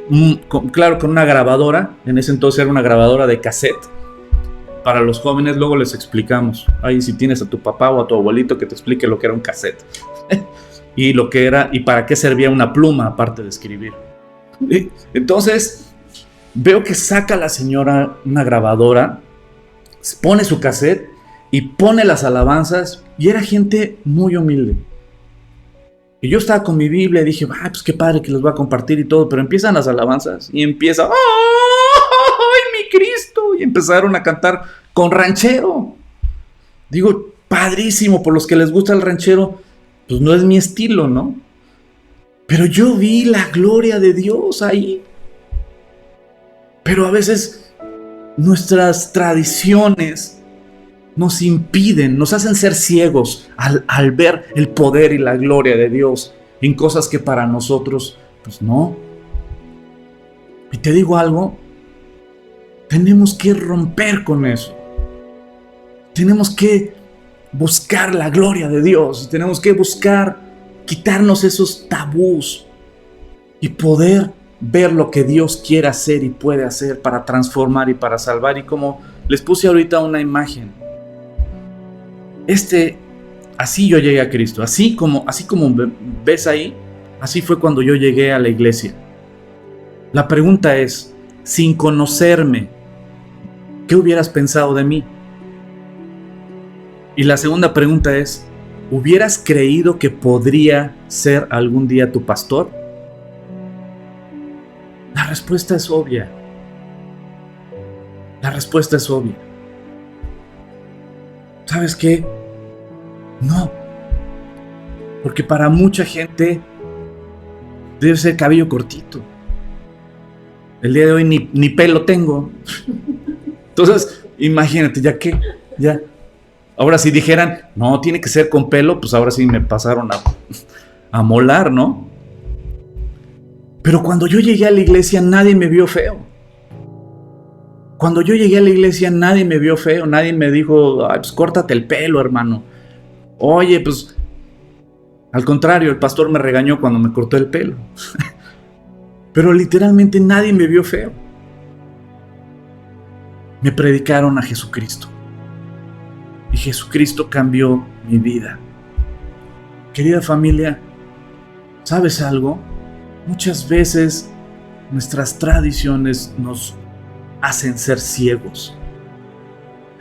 una grabadora. En ese entonces era una grabadora de cassette. Para los jóvenes luego les explicamos. Ahí si tienes a tu papá o a tu abuelito que te explique lo que era un cassette. Y lo que era y para qué servía una pluma aparte de escribir. Entonces veo que saca la señora una grabadora, pone su cassette y pone las alabanzas, y era gente muy humilde. Y yo estaba con mi Biblia y dije, pues qué padre que los voy a compartir y todo, pero empiezan las alabanzas y empieza, ¡ay, mi Cristo! Y empezaron a cantar con ranchero. Digo, padrísimo, por los que les gusta el ranchero, pues no es mi estilo, ¿no? Pero yo vi la gloria de Dios ahí. Pero a veces nuestras tradiciones nos impiden, nos hacen ser ciegos al ver el poder y la gloria de Dios en cosas que para nosotros, pues no. Y te digo algo, tenemos que romper con eso. Tenemos que buscar la gloria de Dios, tenemos que buscar quitarnos esos tabús y poder ver lo que Dios quiere hacer y puede hacer para transformar y para salvar. Y como les puse ahorita una imagen, así yo llegué a Cristo, así como ves ahí, así fue cuando yo llegué a la iglesia. La pregunta es, sin conocerme, ¿qué hubieras pensado de mí? Y la segunda pregunta es, ¿hubieras creído que podría ser algún día tu pastor? La respuesta es obvia. ¿Sabes qué? No. Porque para mucha gente debe ser cabello cortito. El día de hoy ni pelo tengo. Entonces, imagínate, ya. Ahora si dijeran, no, tiene que ser con pelo, pues ahora sí me pasaron a molar, ¿no? Pero cuando yo llegué a la iglesia nadie me vio feo. Cuando yo llegué a la iglesia nadie me vio feo, nadie me dijo, ay, pues córtate el pelo, hermano. Oye, pues al contrario, el pastor me regañó cuando me cortó el pelo. Pero literalmente nadie me vio feo. Me predicaron a Jesucristo. Y Jesucristo cambió mi vida. Querida familia, ¿sabes algo? Muchas veces nuestras tradiciones nos hacen ser ciegos.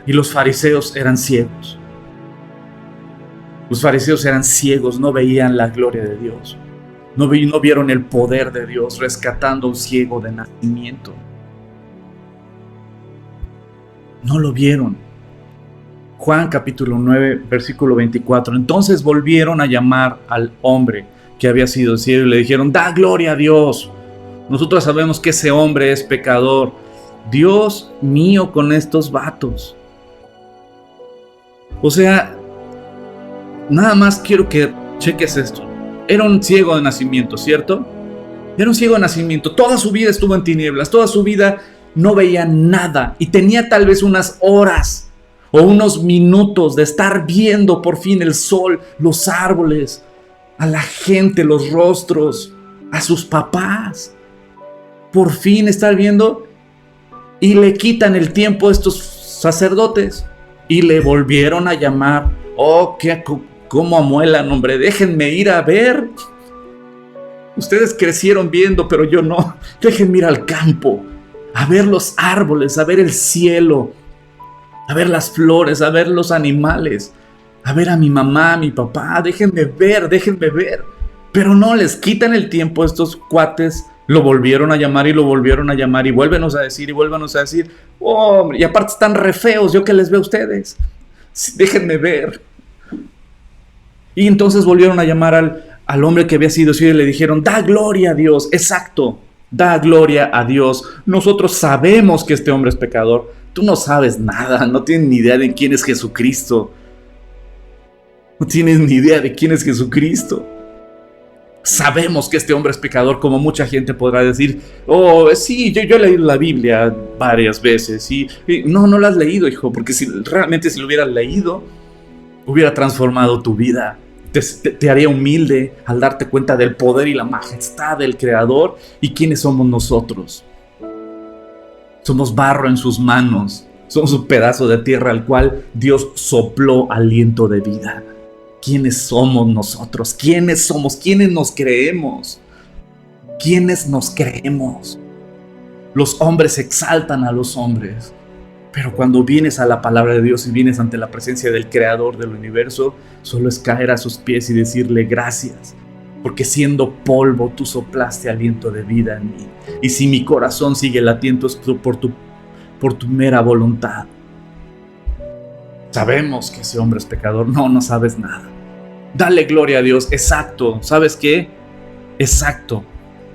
Y los fariseos eran ciegos. Los fariseos eran ciegos, no veían la gloria de Dios. No vieron el poder de Dios rescatando a un ciego de nacimiento. No lo vieron. Juan capítulo 9, versículo 24. Entonces volvieron a llamar al hombre que había sido ciego y le dijeron, da gloria a Dios. Nosotros sabemos que ese hombre es pecador. Dios mío con estos vatos. O sea, nada más quiero que cheques esto. Era un ciego de nacimiento, ¿cierto? Era un ciego de nacimiento. Toda su vida estuvo en tinieblas. Toda su vida no veía nada. Y tenía tal vez unas horas o unos minutos de estar viendo por fin el sol, los árboles, a la gente, los rostros, a sus papás. Por fin estar viendo. Y le quitan el tiempo a estos sacerdotes. Y le volvieron a llamar. Oh, cómo amuelan, hombre. Déjenme ir a ver. Ustedes crecieron viendo, pero yo no. Déjenme ir al campo. A ver los árboles, a ver el cielo. A ver las flores, a ver los animales. A ver a mi mamá, a mi papá. Déjenme ver, déjenme ver. Pero no, les quitan el tiempo a estos cuates. Lo volvieron a llamar y lo volvieron a llamar. Y vuélvenos a decir y vuélvenos a decir. Oh, hombre, y aparte están re feos. Yo que les veo a ustedes. Déjenme ver. Y entonces volvieron a llamar al hombre que había sido ciego y le dijeron, da gloria a Dios. Exacto, da gloria a Dios. Nosotros sabemos que este hombre es pecador. Tú no sabes nada, no tienes ni idea de quién es Jesucristo. No tienes ni idea de quién es Jesucristo. Sabemos que este hombre es pecador, como mucha gente podrá decir, oh, sí, yo he leído la Biblia varias veces. Y no la has leído, hijo, porque si realmente lo hubieras leído, hubiera transformado tu vida. Te haría humilde al darte cuenta del poder y la majestad del Creador y quiénes somos nosotros. Somos barro en sus manos. Somos un pedazo de tierra al cual Dios sopló aliento de vida. ¿Quiénes somos nosotros? ¿Quiénes somos? ¿Quiénes nos creemos? ¿Quiénes nos creemos? Los hombres exaltan a los hombres. Pero cuando vienes a la palabra de Dios y vienes ante la presencia del Creador del universo, solo es caer a sus pies y decirle gracias, porque siendo polvo tú soplaste aliento de vida en mí. Y si mi corazón sigue latiendo es por tu mera voluntad. Sabemos que ese hombre es pecador. No sabes nada. Dale gloria a Dios. Exacto. ¿Sabes qué? Exacto.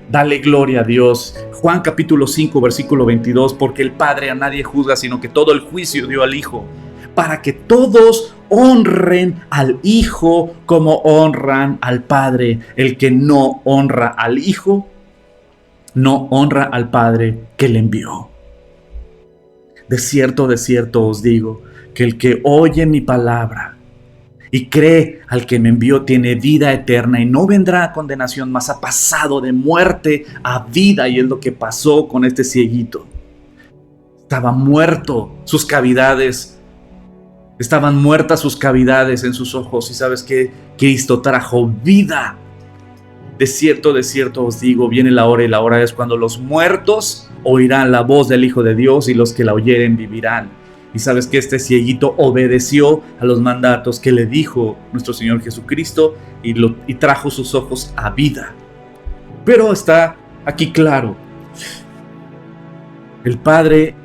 Dale gloria a Dios. Juan capítulo 5, versículo 22. Porque el Padre a nadie juzga, sino que todo el juicio dio al Hijo, para que todos honren al Hijo como honran al Padre. El que no honra al Hijo, no honra al Padre que le envió. De cierto os digo, que el que oye mi palabra y cree al que me envió tiene vida eterna y no vendrá a condenación, mas ha pasado de muerte a vida. Y es lo que pasó con este cieguito. Estaba muerto, sus cavidades, estaban muertas sus cavidades en sus ojos. Y ¿sabes qué? Cristo trajo vida. De cierto os digo, viene la hora y la hora es cuando los muertos oirán la voz del Hijo de Dios y los que la oyeren vivirán. Y sabes que este cieguito obedeció a los mandatos que le dijo nuestro Señor Jesucristo y trajo sus ojos a vida. Pero está aquí claro, el Padre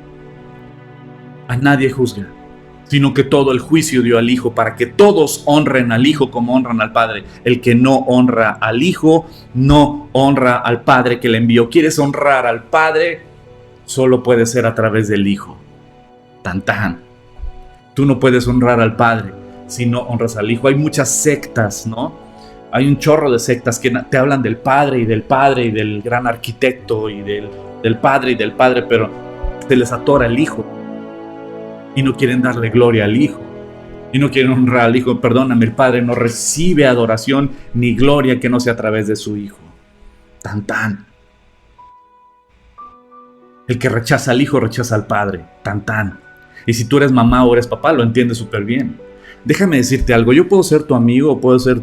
a nadie juzga, sino que todo el juicio dio al Hijo, para que todos honren al Hijo como honran al Padre. El que no honra al Hijo, no honra al Padre que le envió. ¿Quieres honrar al Padre? Solo puede ser a través del Hijo. Tan tan. Tú no puedes honrar al Padre si no honras al Hijo. Hay muchas sectas, ¿no? Hay un chorro de sectas que te hablan del Padre y del gran arquitecto y del Padre y del Padre, pero se les atora el hijo y no quieren darle gloria al hijo y no quieren honrar al hijo. Perdóname, el padre no recibe adoración ni gloria que no sea a través de su hijo. Tan tan. El que rechaza al hijo rechaza al padre. Tan tan. Y si tú eres mamá o eres papá, lo entiendes súper bien. Déjame decirte algo. Yo puedo ser tu amigo o puedo ser...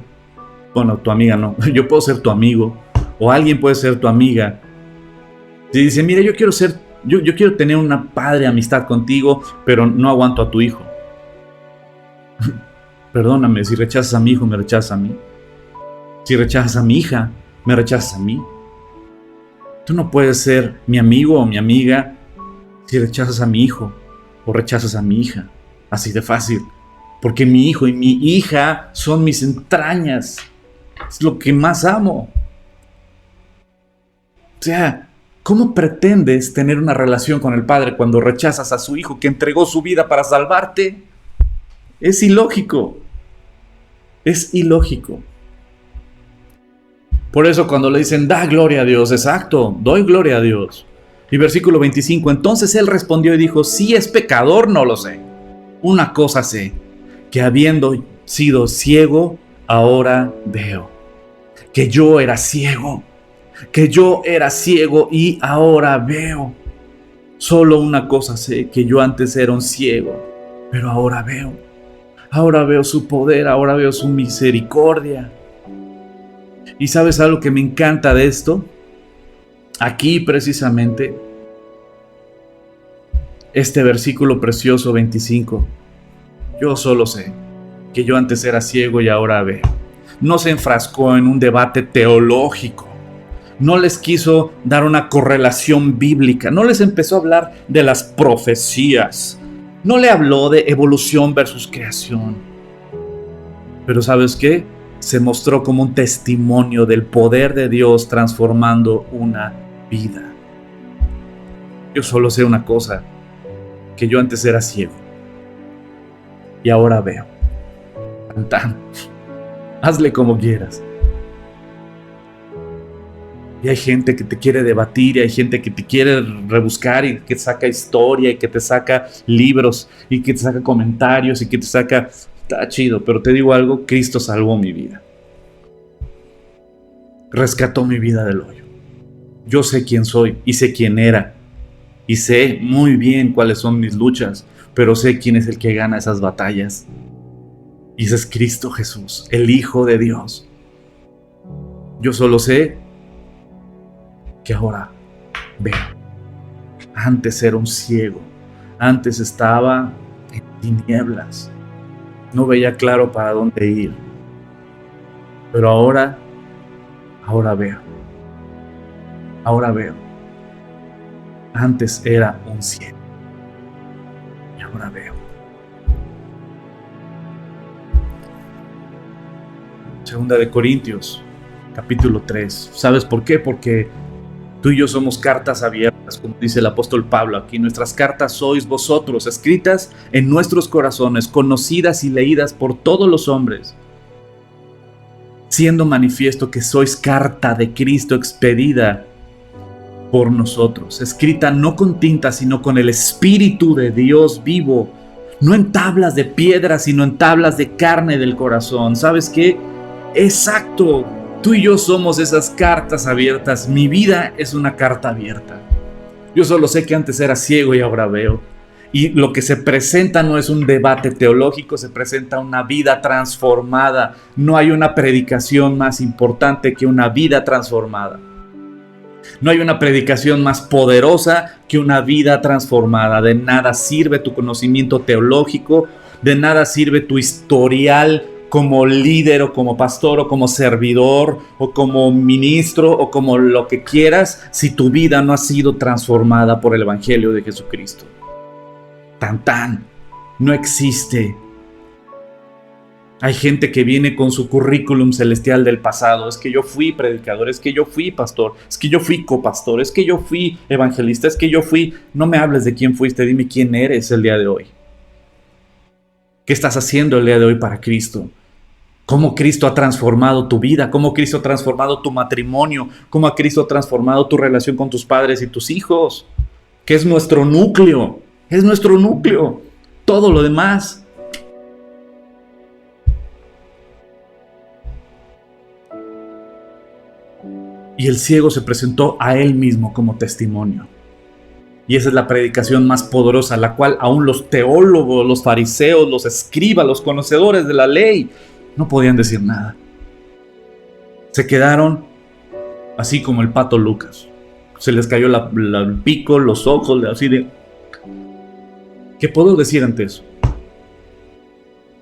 Bueno, tu amiga no. Yo puedo ser tu amigo o alguien puede ser tu amiga. Si dice, mira, yo quiero tener una padre amistad contigo, pero no aguanto a tu hijo. Perdóname, si rechazas a mi hijo, me rechazas a mí. Si rechazas a mi hija, me rechazas a mí. Tú no puedes ser mi amigo o mi amiga si rechazas a mi hijo o rechazas a mi hija. Así de fácil. Porque mi hijo y mi hija son mis entrañas. Es lo que más amo. O sea, ¿cómo pretendes tener una relación con el Padre cuando rechazas a su hijo que entregó su vida para salvarte? Es ilógico. Es ilógico. Por eso cuando le dicen, da gloria a Dios, exacto, doy gloria a Dios. Y versículo 25, entonces él respondió y dijo, si es pecador, no lo sé. Una cosa sé, que habiendo sido ciego, ahora veo. Que yo era ciego y ahora veo. Solo una cosa sé, que yo antes era un ciego, pero ahora veo. Ahora veo su poder, ahora veo su misericordia. ¿Y sabes algo que me encanta de esto? Aquí precisamente, este versículo precioso 25. Yo solo sé que yo antes era ciego y ahora veo. No se enfrascó en un debate teológico. No les quiso dar una correlación bíblica. No les empezó a hablar de las profecías. No le habló de evolución versus creación. Pero ¿sabes qué? Se mostró como un testimonio del poder de Dios transformando una vida. Yo solo sé una cosa, que yo antes era ciego y ahora veo. Tan, tan. Hazle como quieras. Y hay gente que te quiere debatir, y hay gente que te quiere rebuscar y que te saca historia y que te saca libros y que te saca comentarios y que te saca... Está chido, pero te digo algo, Cristo salvó mi vida. Rescató mi vida del hoyo. Yo sé quién soy y sé quién era. Y sé muy bien cuáles son mis luchas, pero sé quién es el que gana esas batallas. Y ese es Cristo Jesús, el Hijo de Dios. Yo solo sé que ahora veo. Antes era un ciego. Antes estaba en tinieblas. No veía claro para dónde ir. Pero ahora veo. Ahora veo. Antes era un ciego. Y ahora veo. Segunda de Corintios, capítulo 3. ¿Sabes por qué? Porque tú y yo somos cartas abiertas, como dice el apóstol Pablo aquí. Nuestras cartas sois vosotros, escritas en nuestros corazones, conocidas y leídas por todos los hombres, siendo manifiesto que sois carta de Cristo expedida por nosotros, escrita no con tinta, sino con el Espíritu de Dios vivo, no en tablas de piedra, sino en tablas de carne del corazón. ¿Sabes qué? Exacto. Tú y yo somos esas cartas abiertas. Mi vida es una carta abierta. Yo solo sé que antes era ciego y ahora veo. Y lo que se presenta no es un debate teológico, se presenta una vida transformada. No hay una predicación más importante que una vida transformada. No hay una predicación más poderosa que una vida transformada. De nada sirve tu conocimiento teológico, de nada sirve tu historial como líder o como pastor o como servidor o como ministro o como lo que quieras, si tu vida no ha sido transformada por el Evangelio de Jesucristo. Tan tan, no existe. Hay gente que viene con su currículum celestial del pasado. Es que yo fui predicador, es que yo fui pastor, es que yo fui copastor, es que yo fui evangelista, es que yo fui... No me hables de quién fuiste, dime quién eres el día de hoy. ¿Qué estás haciendo el día de hoy para Cristo? ¿Cómo Cristo ha transformado tu vida? ¿Cómo Cristo ha transformado tu matrimonio? ¿Cómo Cristo ha transformado tu relación con tus padres y tus hijos? que es nuestro núcleo. Es nuestro núcleo. Todo lo demás. Y el ciego se presentó a él mismo como testimonio. Y esa es la predicación más poderosa, la cual aún los teólogos, los fariseos, los escribas, los conocedores de la ley, no podían decir nada. Se quedaron así como el pato Lucas. Se les cayó el pico, los ojos, así de... ¿Qué puedo decir ante eso?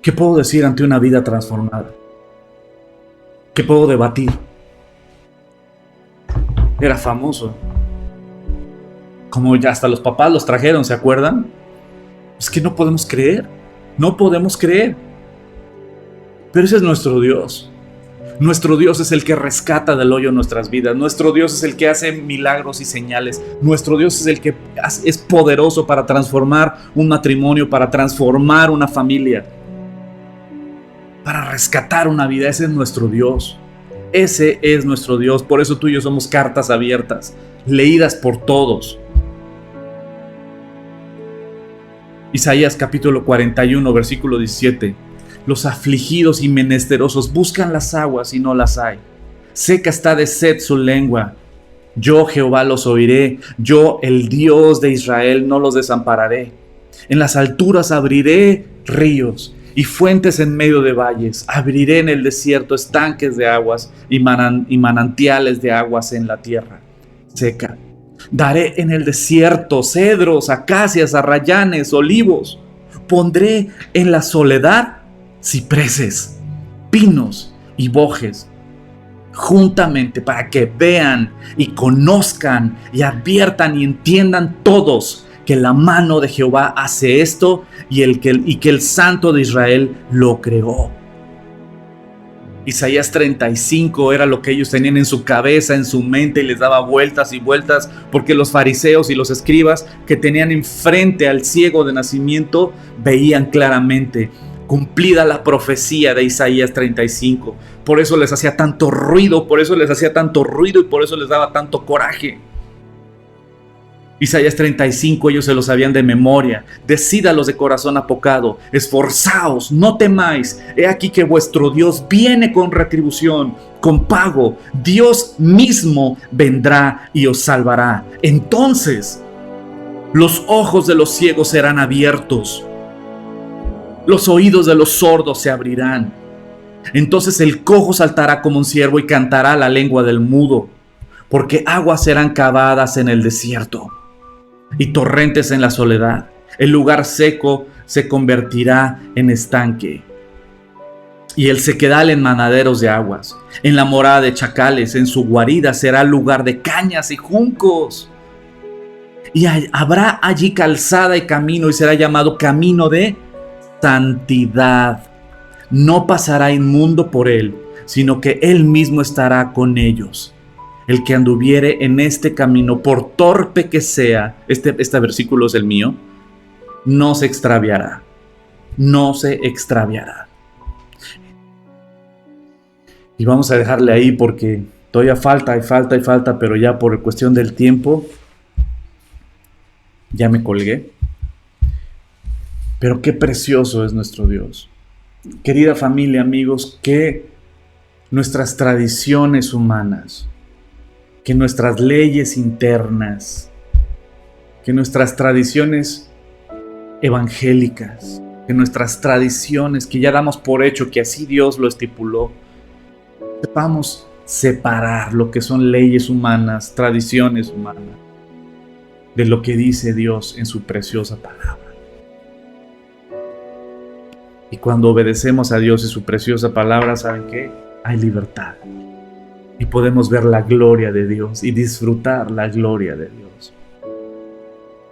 ¿Qué puedo decir ante una vida transformada? ¿Qué puedo debatir? Era famoso. Como ya hasta los papás los trajeron, ¿se acuerdan? Es que no podemos creer. No podemos creer. Pero ese es nuestro Dios. Nuestro Dios es el que rescata del hoyo nuestras vidas. Nuestro Dios es el que hace milagros y señales. Nuestro Dios es el que es poderoso para transformar un matrimonio, para transformar una familia, para rescatar una vida. Ese es nuestro Dios. Ese es nuestro Dios. Por eso tú y yo somos cartas abiertas, leídas por todos. Isaías capítulo 41, versículo 17. Los afligidos y menesterosos buscan las aguas y no las hay. Seca está de sed su lengua. Yo, Jehová, los oiré. Yo, el Dios de Israel, no los desampararé. En las alturas abriré ríos y fuentes en medio de valles. Abriré en el desierto estanques de aguas y manantiales de aguas en la tierra seca. Daré en el desierto cedros, acacias, arrayanes, olivos. Pondré en la soledad cipreses, pinos y bojes, juntamente, para que vean y conozcan y adviertan y entiendan todos que la mano de Jehová hace esto y que el Santo de Israel lo creó. Isaías 35 era lo que ellos tenían en su cabeza, en su mente, y les daba vueltas y vueltas, porque los fariseos y los escribas que tenían enfrente al ciego de nacimiento veían claramente cumplida la profecía de Isaías 35. Por eso les hacía tanto ruido, y por eso les daba tanto coraje. Isaías 35 ellos se lo sabían de memoria. Decídalos de corazón apocado, esforzaos, no temáis. He aquí que vuestro Dios viene con retribución, con pago. Dios mismo vendrá y os salvará. Entonces los ojos de los ciegos serán abiertos, los oídos de los sordos se abrirán. Entonces el cojo saltará como un ciervo y cantará la lengua del mudo, porque aguas serán cavadas en el desierto y torrentes en la soledad. El lugar seco se convertirá en estanque y el sequedal en manaderos de aguas. En la morada de chacales, en su guarida, será lugar de cañas y juncos. Y habrá allí calzada y camino, y será llamado camino de santidad. No pasará inmundo por él, sino que él mismo estará con ellos. El que anduviere en este camino, por torpe que sea, este versículo es el mío, no se extraviará. No se extraviará. Y vamos a dejarle ahí porque todavía falta, pero ya por cuestión del tiempo, ya me colgué. Pero qué precioso es nuestro Dios. Querida familia, amigos, que nuestras tradiciones humanas, que nuestras leyes internas, que nuestras tradiciones evangélicas, que nuestras tradiciones que ya damos por hecho que así Dios lo estipuló, sepamos separar lo que son leyes humanas, tradiciones humanas, de lo que dice Dios en su preciosa palabra. Y cuando obedecemos a Dios y su preciosa palabra, ¿saben qué? Hay libertad. Y podemos ver la gloria de Dios y disfrutar la gloria de Dios.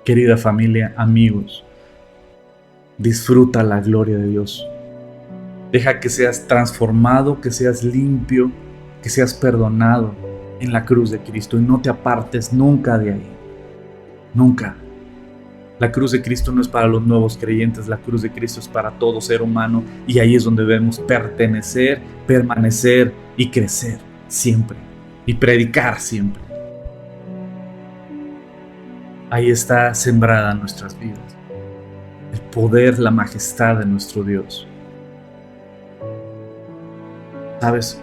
Querida familia, amigos, disfruta la gloria de Dios. Deja que seas transformado, que seas limpio, que seas perdonado en la cruz de Cristo y no te apartes nunca de ahí. Nunca. La cruz de Cristo no es para los nuevos creyentes, la cruz de Cristo es para todo ser humano, y ahí es donde debemos pertenecer, permanecer y crecer siempre y predicar siempre. ahí está sembrada en nuestras vidas. El poder, la majestad de nuestro Dios. ¿Sabes?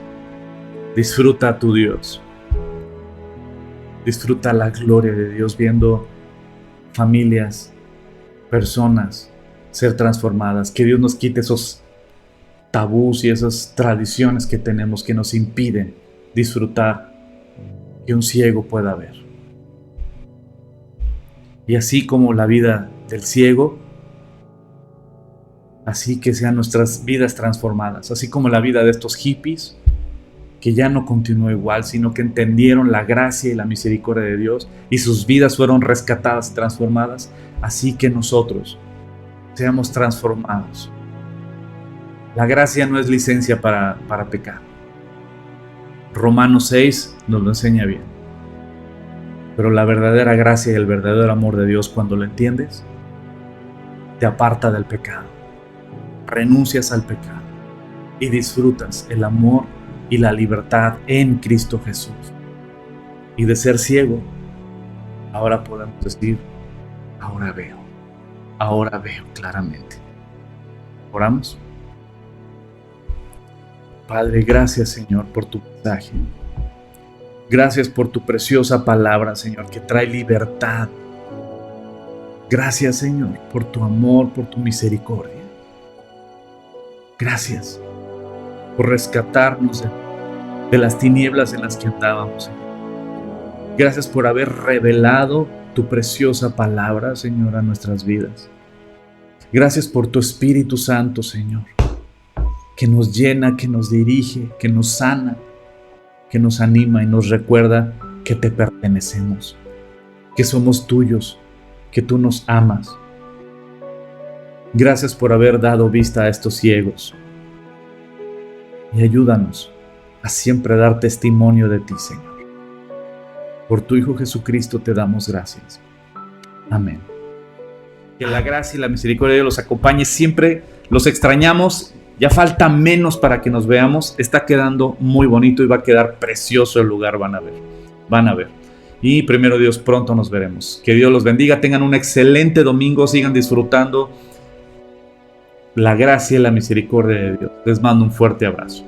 Disfruta a tu Dios. Disfruta la gloria de Dios viendo familias, personas ser transformadas. Que Dios nos quite esos tabús y esas tradiciones que tenemos que nos impiden disfrutar que un ciego pueda ver. Y así como la vida del ciego, así que sean nuestras vidas transformadas, así como la vida de estos hippies, que ya no continuó igual, sino que entendieron la gracia y la misericordia de Dios y sus vidas fueron rescatadas y transformadas, así que nosotros seamos transformados. La gracia no es licencia para pecar. Romanos 6 nos lo enseña bien. Pero la verdadera gracia y el verdadero amor de Dios, cuando lo entiendes, te aparta del pecado. Renuncias al pecado y disfrutas el amor y la libertad en Cristo Jesús. Y de ser ciego, ahora podemos decir, ahora veo claramente. ¿Oramos? Padre, gracias, Señor, por tu mensaje. Gracias por tu preciosa palabra, Señor, que trae libertad. Gracias, Señor, por tu amor, por tu misericordia. Gracias por rescatarnos de las tinieblas en las que andábamos, Señor. Gracias por haber revelado tu preciosa palabra, Señor, a nuestras vidas. Gracias por tu Espíritu Santo, Señor, que nos llena, que nos dirige, que nos sana, que nos anima y nos recuerda que te pertenecemos, que somos tuyos, que tú nos amas. Gracias por haber dado vista a estos ciegos. Y ayúdanos a siempre dar testimonio de ti, Señor. Por tu Hijo Jesucristo te damos gracias. Amén. Que la gracia y la misericordia de Dios los acompañe siempre. Los extrañamos. Ya falta menos para que nos veamos. Está quedando muy bonito y va a quedar precioso el lugar. Van a ver. Y primero Dios, pronto nos veremos. Que Dios los bendiga. Tengan un excelente domingo. Sigan disfrutando la gracia y la misericordia de Dios. Les mando un fuerte abrazo.